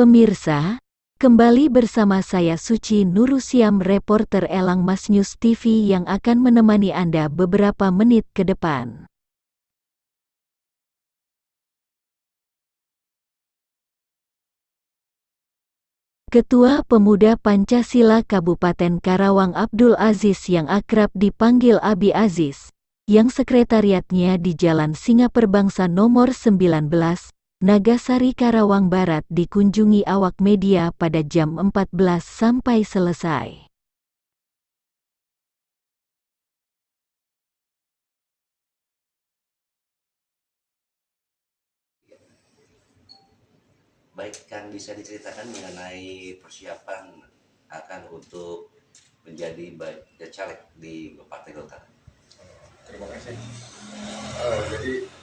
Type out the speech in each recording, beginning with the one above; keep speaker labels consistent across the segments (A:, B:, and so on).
A: Pemirsa, kembali bersama saya Suci Nurusiam, reporter Elang Mas News TV yang akan menemani Anda beberapa menit ke depan. Ketua Pemuda Pancasila Kabupaten Karawang Abdul Aziz yang akrab dipanggil Abi Aziz, yang sekretariatnya di Jalan Singa Perbangsa nomor 19, Nagasari Karawang Barat dikunjungi awak media pada jam 14 sampai selesai.
B: Baik, Kang, bisa diceritakan mengenai persiapan akan untuk menjadi caleg di Partai Golkar?
C: Terima kasih. Jadi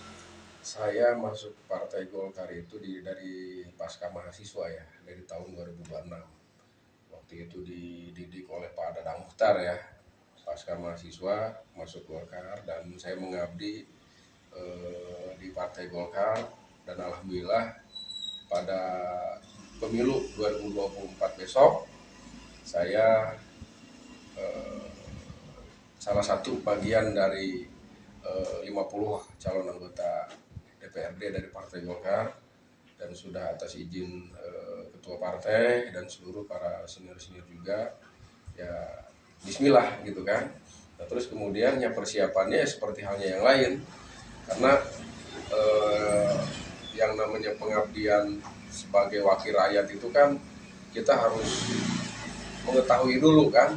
C: saya masuk Partai Golkar itu dari pasca mahasiswa ya, dari tahun 2026. Waktu itu dididik oleh Pak Dadang Mukhtar ya, pasca mahasiswa masuk Golkar dan saya mengabdi di Partai Golkar, dan alhamdulillah pada pemilu 2024 besok saya salah satu bagian dari 50 calon anggota DPRD dari Partai Golkar, dan sudah atas izin ketua partai dan seluruh para senior-senior juga ya, bismillah gitu kan. Nah, terus kemudian ya persiapannya seperti halnya yang lain, karena yang namanya pengabdian sebagai wakil rakyat itu kan kita harus mengetahui dulu kan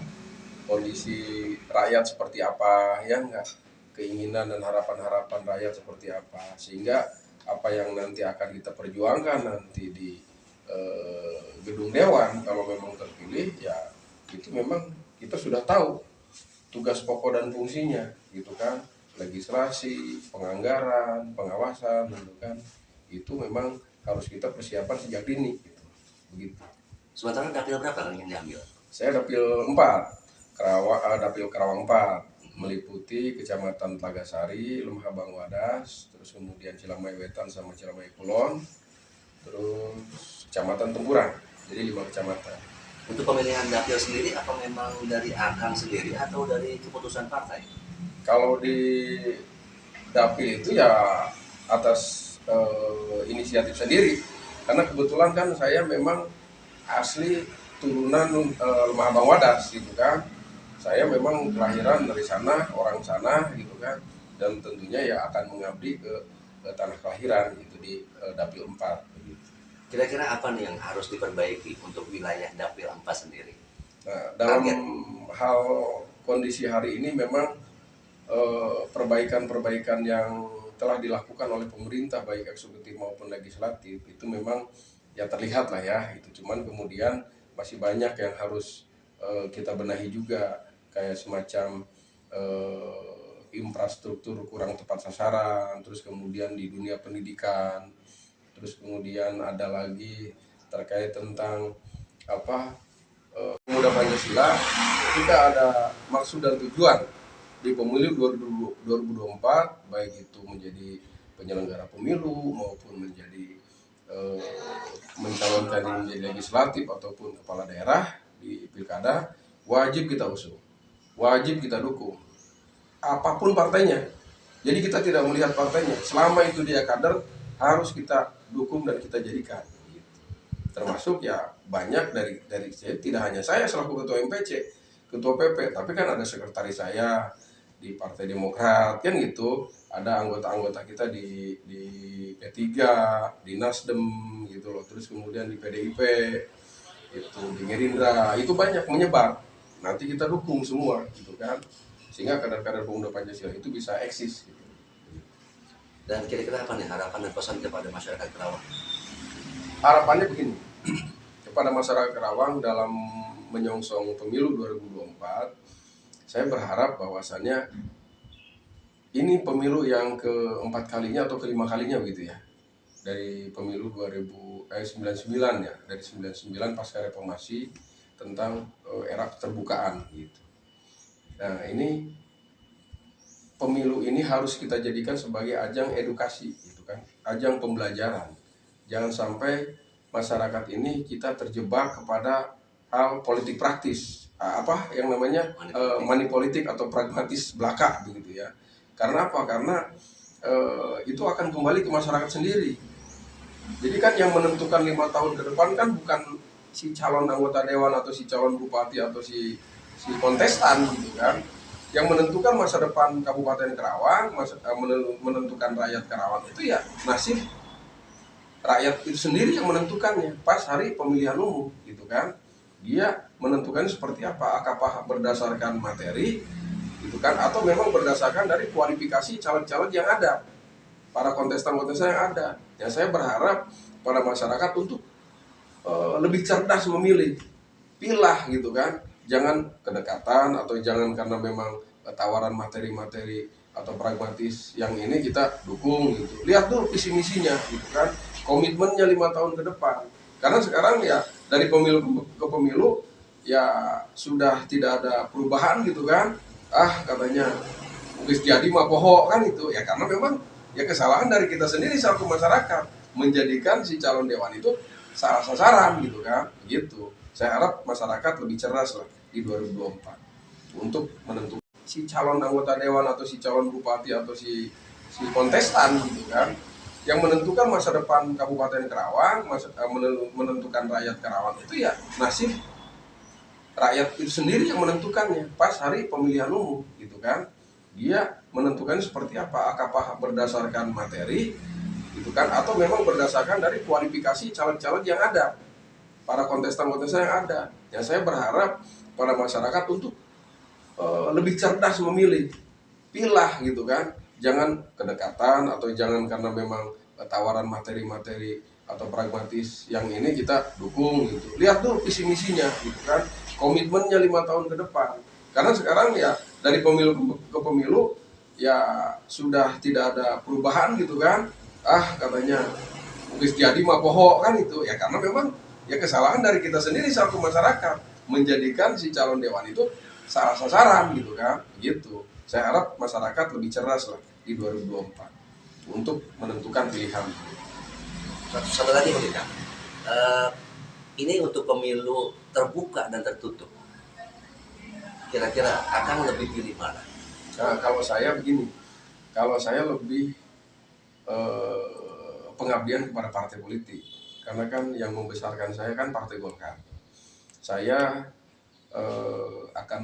C: kondisi rakyat seperti apa, ya enggak, keinginan dan harapan-harapan rakyat seperti apa, sehingga apa yang nanti akan kita perjuangkan nanti di gedung dewan kalau memang terpilih ya, itu memang kita sudah tahu tugas pokok dan fungsinya gitu kan, legislasi, penganggaran, pengawasan gitu kan, itu memang harus kita persiapan sejak dini gitu. Begitu.
B: Sementara dapil berapa yang diambil?
C: Saya dapil 4, dapil Karawang 4, meliputi Kecamatan Tlagasari, Lemah Abang Wadas, terus kemudian Cilamai Wetan sama Cilamai Kulon, terus Kecamatan Tempuran, jadi 5 kecamatan.
B: Untuk pemilihan dapil sendiri, apa memang dari Akang sendiri atau dari keputusan partai?
C: Kalau di dapil itu ya atas inisiatif sendiri, karena kebetulan kan saya memang asli turunan Lemah Abang Wadas gitu kan. Saya memang kelahiran dari sana, orang sana gitu kan, dan tentunya ya akan mengabdi ke tanah kelahiran gitu di dapil 4 gitu.
B: Kira-kira apa nih yang harus diperbaiki untuk wilayah dapil 4 sendiri?
C: Nah, dalam hal kondisi hari ini memang perbaikan-perbaikan yang telah dilakukan oleh pemerintah baik eksekutif maupun legislatif itu memang ya terlihat lah ya itu, cuman kemudian masih banyak yang harus kita benahi juga, kayak semacam infrastruktur kurang tepat sasaran, terus kemudian di dunia pendidikan, terus kemudian ada lagi terkait tentang Pemuda Pancasila. Kita ada maksud dan tujuan di pemilu 2024, baik itu menjadi penyelenggara pemilu maupun menjadi mencalonkan diri menjadi legislatif ataupun kepala daerah di pilkada, wajib kita usung, wajib kita dukung apapun partainya. Jadi kita tidak melihat partainya, selama itu dia kader harus kita dukung dan kita jadikan. Termasuk ya banyak dari saya, tidak hanya saya selaku ketua MPC, ketua PP, tapi kan ada sekretaris saya di Partai Demokrat kan gitu, ada anggota-anggota kita di P3, di Nasdem gitu loh, terus kemudian di PDIP, itu di Gerindra, itu banyak menyebar. Nanti kita dukung semua gitu kan, sehingga kader-kader pemuda Pancasila itu bisa eksis gitu.
B: Dan kira-kira apa nih harapan dan pesan kepada masyarakat Karawang?
C: Harapannya begini, kepada masyarakat Karawang dalam menyongsong pemilu 2024, saya berharap bahwasannya ini pemilu yang keempat kalinya atau kelima kalinya begitu ya, dari pemilu 99 ya, dari 99 pasca reformasi tentang era keterbukaan gitu. Nah, ini pemilu ini harus kita jadikan sebagai ajang edukasi gitu kan, ajang pembelajaran. Jangan sampai masyarakat ini kita terjebak kepada hal politik praktis, apa yang namanya money politik atau pragmatis belaka begitu ya. Karena apa? Karena itu akan kembali ke masyarakat sendiri. Jadi kan yang menentukan 5 tahun ke depan kan bukan si calon anggota dewan atau si calon bupati atau si kontestan gitu kan. Yang menentukan masa depan Kabupaten Karawang, menentukan rakyat Karawang itu ya nasib rakyat itu sendiri yang menentukannya pas hari pemilihan umum gitu kan. Dia menentukan seperti apa, apakah berdasarkan materi gitu kan, atau memang berdasarkan dari kualifikasi caleg-caleg yang ada, para kontestan-kontestan yang ada. Ya saya berharap pada masyarakat untuk lebih cerdas memilih, pilah gitu kan. Jangan kedekatan atau jangan karena memang tawaran materi-materi atau pragmatis yang ini kita dukung gitu. Lihat dulu visi misinya gitu kan, komitmennya 5 tahun ke depan. Karena sekarang ya dari pemilu ke pemilu ya sudah tidak ada perubahan gitu kan. Katanya wis jadi mah poho kan itu ya, karena memang ya kesalahan dari kita sendiri satu masyarakat menjadikan si calon dewan itu salah sasaran gitu kan. Gitu. Saya harap masyarakat lebih cerdas lah di 2024 untuk menentukan si calon anggota dewan atau si calon bupati atau si kontestan gitu kan. Yang menentukan masa depan Kabupaten Karawang, menentukan rakyat Karawang itu ya nasib rakyat itu sendiri yang menentukannya pas hari pemilihan umum gitu kan. Dia menentukan seperti apa, apakah berdasarkan materi gitu kan, atau memang berdasarkan dari kualifikasi caleg-caleg yang ada, para kontestan-kontestan yang ada. Ya saya berharap pada masyarakat untuk lebih cerdas memilih, pilah gitu kan. Jangan kedekatan atau jangan karena memang tawaran materi-materi atau pragmatis yang ini kita dukung gitu. Lihat dulu visi misinya gitu kan, komitmennya 5 tahun ke depan. Karena sekarang ya dari pemilu ke pemilu ya sudah tidak ada perubahan gitu kan. Katanya wis jadi mah poho kan itu ya, karena memang ya kesalahan dari kita sendiri satu masyarakat menjadikan si calon dewan itu salah sasaran gitu kan. Gitu. Saya harap masyarakat lebih cerdas lah di 2024 untuk menentukan pilihan.
B: Satu lagi Bang Ika, ini untuk pemilu terbuka dan tertutup, kira-kira akan lebih pilih mana?
C: Nah, kalau saya begini, kalau saya lebih pengabdian kepada partai politik, karena kan yang membesarkan saya kan Partai Golkar. Saya akan,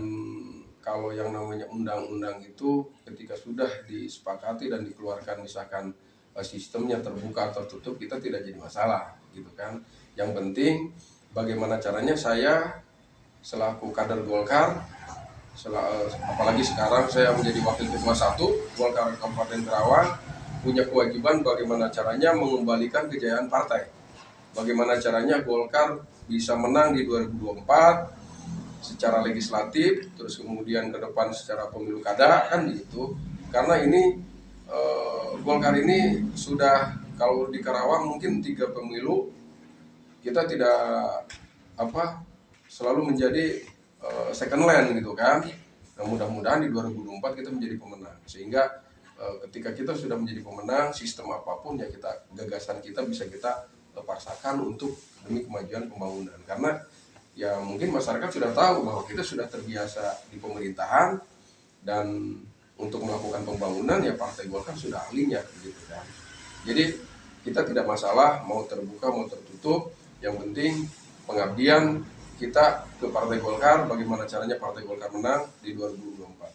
C: kalau yang namanya undang-undang itu ketika sudah disepakati dan dikeluarkan misalkan sistemnya terbuka atau tertutup, kita tidak jadi masalah gitu kan. Yang penting bagaimana caranya saya selaku kader Golkar, apalagi sekarang saya menjadi wakil ketua 1 Golkar Kabupaten Karawang, punya kewajiban bagaimana caranya mengembalikan kejayaan partai. Bagaimana caranya Golkar bisa menang di 2024 secara legislatif, terus kemudian ke depan secara pemilu kada kan gitu. Karena ini Golkar ini sudah, kalau di Karawang mungkin 3 pemilu kita tidak selalu menjadi second land gitu kan. Nah, mudah-mudahan di 2024 kita menjadi pemenang, sehingga ketika kita sudah menjadi pemenang, sistem apapun ya gagasan kita bisa kita paksakan untuk demi kemajuan pembangunan. Karena ya mungkin masyarakat sudah tahu bahwa kita sudah terbiasa di pemerintahan, dan untuk melakukan pembangunan ya Partai Golkar sudah ahlinya gitu kan. Jadi kita tidak masalah mau terbuka mau tertutup, yang penting pengabdian kita ke Partai Golkar, bagaimana caranya Partai Golkar menang di 2024.